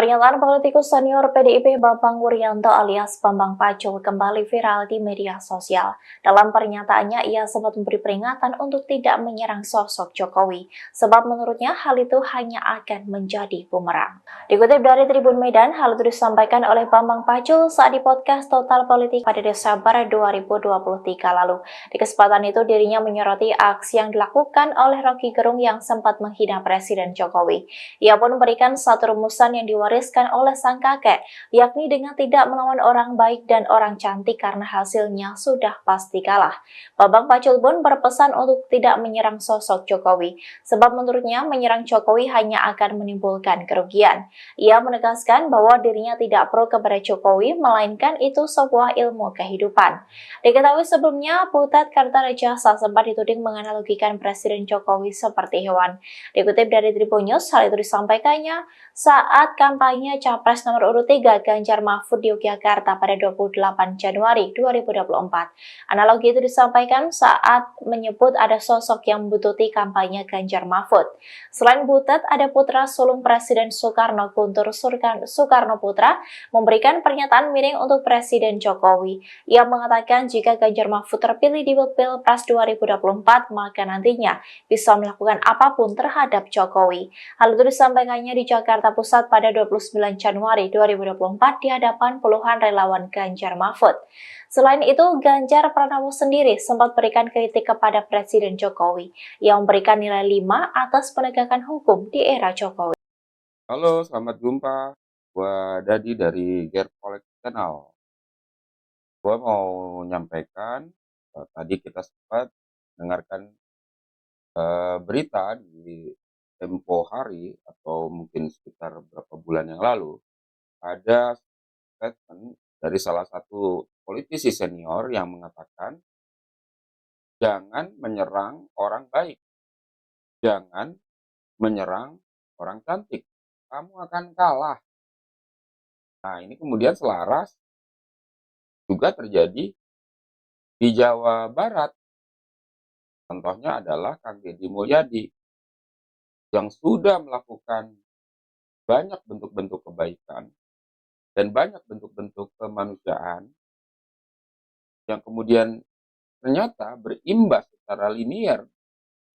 Pernyataan politikus senior PDIP Bambang Wuryanto alias Bambang Pacul kembali viral di media sosial. Dalam pernyataannya, ia sempat memberi peringatan untuk tidak menyerang sosok Jokowi, sebab menurutnya hal itu hanya akan menjadi bumerang. Dikutip dari Tribun Medan, hal itu disampaikan oleh Bambang Pacul saat di podcast Total Politik pada Desember 2023 lalu. Di kesempatan itu, dirinya menyoroti aksi yang dilakukan oleh Rocky Gerung yang sempat menghina Presiden Jokowi. Ia pun memberikan satu rumusan yang diwariskan oleh sang kakek, yakni dengan tidak melawan orang baik dan orang cantik karena hasilnya sudah pasti kalah. Bambang Pacul pun berpesan untuk tidak menyerang sosok Jokowi, sebab menurutnya menyerang Jokowi hanya akan menimbulkan kerugian. Ia menegaskan bahwa dirinya tidak pro kepada Jokowi, melainkan itu sebuah ilmu kehidupan. Diketahui sebelumnya, Butet Kartarejasa sempat dituding menganalogikan Presiden Jokowi seperti hewan. Dikutip dari Tribun News, hal itu disampaikannya saat kampanye Capres nomor urut 3 Ganjar Mahfud di Yogyakarta pada 28 Januari 2024. Analogi itu disampaikan saat menyebut ada sosok yang membutuhkan kampanye Ganjar Mahfud. Selain Butet, ada putra sulung Presiden Soekarno, Guntur Soekarno Putra, memberikan pernyataan miring untuk Presiden Jokowi. Ia mengatakan jika Ganjar Mahfud terpilih di Pilpres 2024, maka nantinya bisa melakukan apapun terhadap Jokowi. Hal itu disampaikannya di Jakarta Pusat pada 29 Januari 2024 di hadapan puluhan relawan Ganjar Mahfud. Selain itu, Ganjar Pranowo sendiri sempat berikan kritik kepada Presiden Jokowi yang memberikan nilai 5 atas penegakan hukum di era Jokowi. Halo, selamat jumpa. Gua Dadi dari Gerpolek Channel. Gua mau menyampaikan, tadi kita sempat dengarkan berita di Tempo Hari atau mungkin sekitar beberapa bulan yang lalu, ada statement dari salah satu politisi senior yang mengatakan, jangan menyerang orang baik, jangan menyerang orang cantik, kamu akan kalah. Nah, ini kemudian selaras juga terjadi di Jawa Barat. Contohnya adalah Kang Deddy Mulyadi yang sudah melakukan banyak bentuk-bentuk kebaikan dan banyak bentuk-bentuk kemanusiaan yang kemudian ternyata berimbas secara linier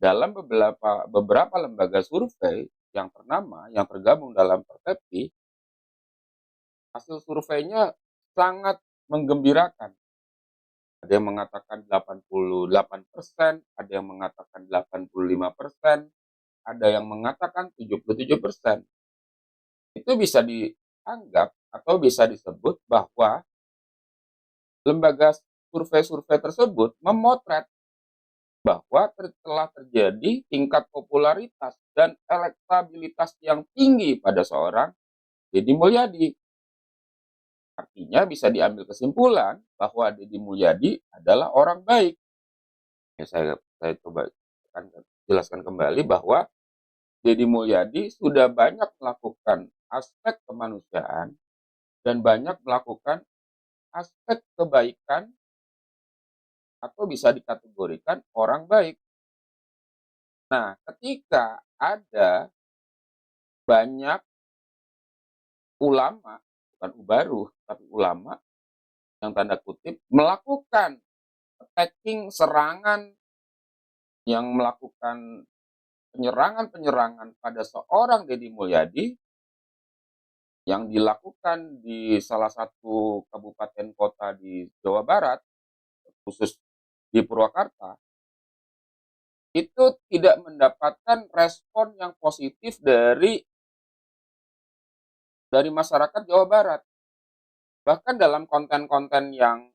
dalam beberapa lembaga survei yang ternama, yang tergabung dalam Persepsi. Hasil surveinya sangat menggembirakan. Ada yang mengatakan 88%, ada yang mengatakan 85%, ada yang mengatakan 77%. Itu bisa dianggap atau bisa disebut bahwa lembaga survei-survei tersebut memotret bahwa telah terjadi tingkat popularitas dan elektabilitas yang tinggi pada seorang Deddy Mulyadi. Artinya bisa diambil kesimpulan bahwa Deddy Mulyadi adalah orang baik. Ya, saya coba jelaskan kembali bahwa Deddy Mulyadi sudah banyak melakukan aspek kemanusiaan dan banyak melakukan aspek kebaikan atau bisa dikategorikan orang baik. Nah, ketika ada banyak ulama, bukan ubaruh, tapi ulama yang tanda kutip melakukan attacking, serangan, yang melakukan penyerangan-penyerangan pada seorang Deddy Mulyadi yang dilakukan di salah satu kabupaten kota di Jawa Barat, khusus di Purwakarta, itu tidak mendapatkan respon yang positif dari masyarakat Jawa Barat. Bahkan dalam konten-konten yang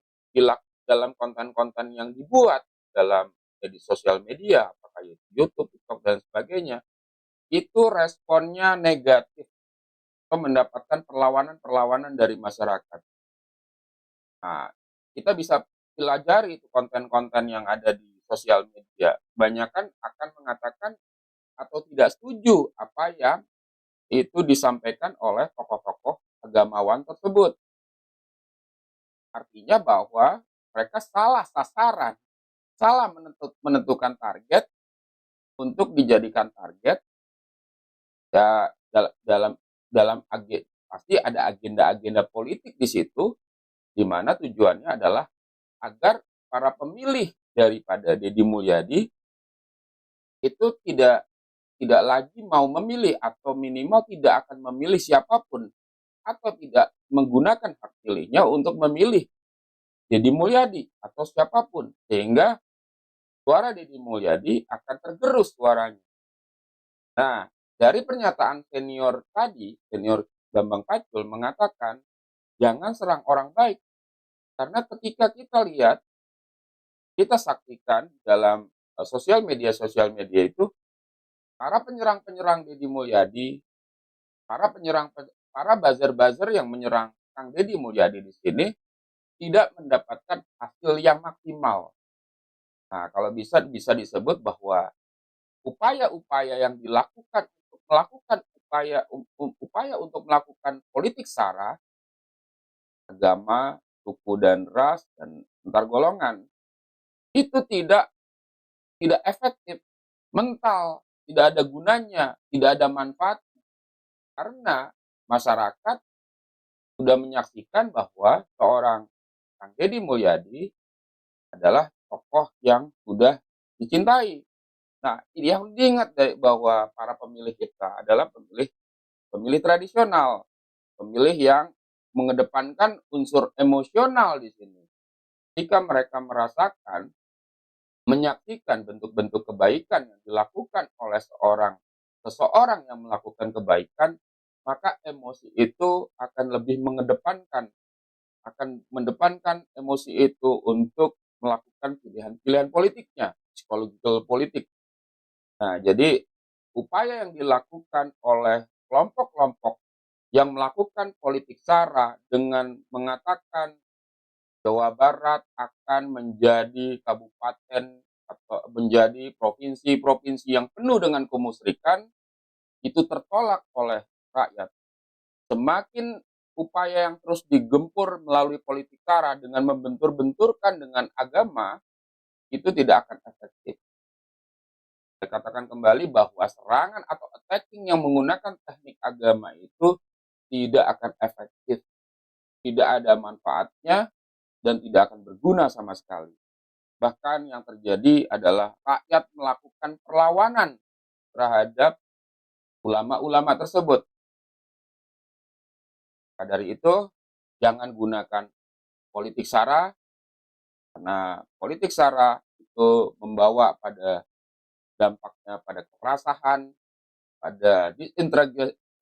dibuat dalam di sosial media, apakah YouTube, TikTok dan sebagainya, itu responnya negatif atau mendapatkan perlawanan dari masyarakat. Nah, kita bisa pelajari itu konten-konten yang ada di sosial media. Kebanyakan akan mengatakan atau tidak setuju apa yang itu disampaikan oleh tokoh-tokoh agamawan tersebut. Artinya bahwa mereka salah sasaran, salah menentukan target untuk dijadikan target ya dalam pasti ada agenda-agenda politik di situ, di mana tujuannya adalah agar para pemilih daripada Deddy Mulyadi itu tidak lagi mau memilih atau minimal tidak akan memilih siapapun atau tidak menggunakan hak pilihnya untuk memilih Deddy Mulyadi atau siapapun, sehingga suara Deddy Mulyadi akan tergerus suaranya. Nah, dari pernyataan senior Bambang Pacul mengatakan jangan serang orang baik, karena ketika kita lihat, kita saksikan dalam sosial media itu para penyerang-penyerang Deddy Mulyadi, para buzzer-buzzer yang menyerang Kang Deddy Mulyadi di sini tidak mendapatkan hasil yang maksimal. Nah, kalau bisa disebut bahwa upaya-upaya yang dilakukan untuk melakukan upaya untuk melakukan politik sara, agama, suku dan ras dan antar golongan itu tidak efektif, mental, tidak ada gunanya, tidak ada manfaat, karena masyarakat sudah menyaksikan bahwa seorang Kang Deddy Mulyadi adalah tokoh yang sudah dicintai. Nah, yang diingat bahwa para pemilih kita adalah pemilih tradisional, pemilih yang mengedepankan unsur emosional di sini. Jika mereka menyaksikan bentuk-bentuk kebaikan yang dilakukan oleh seseorang yang melakukan kebaikan, maka emosi itu akan lebih mendepankan emosi itu untuk melakukan pilihan-pilihan politiknya, psikologikal politik. Nah, jadi upaya yang dilakukan oleh kelompok-kelompok yang melakukan politik sara dengan mengatakan Jawa Barat akan menjadi kabupaten atau menjadi provinsi-provinsi yang penuh dengan kemusyrikan, itu tertolak oleh rakyat. Semakin upaya yang terus digempur melalui politik sara dengan membentur-benturkan dengan agama, itu tidak akan efektif. Saya katakan kembali bahwa serangan atau attacking yang menggunakan teknik agama itu tidak akan efektif, tidak ada manfaatnya, dan tidak akan berguna sama sekali. Bahkan yang terjadi adalah rakyat melakukan perlawanan terhadap ulama-ulama tersebut. Maka dari itu, jangan gunakan politik sara, karena politik sara itu membawa pada dampaknya pada kekerasan, pada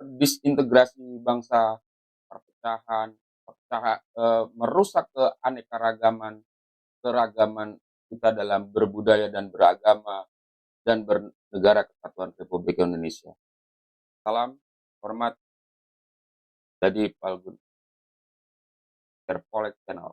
disintegrasi bangsa, perpecahan, merusak keragaman kita dalam berbudaya dan beragama dan bernegara kesatuan Republik Indonesia. Salam hormat dari Palgun Terpolek Channel.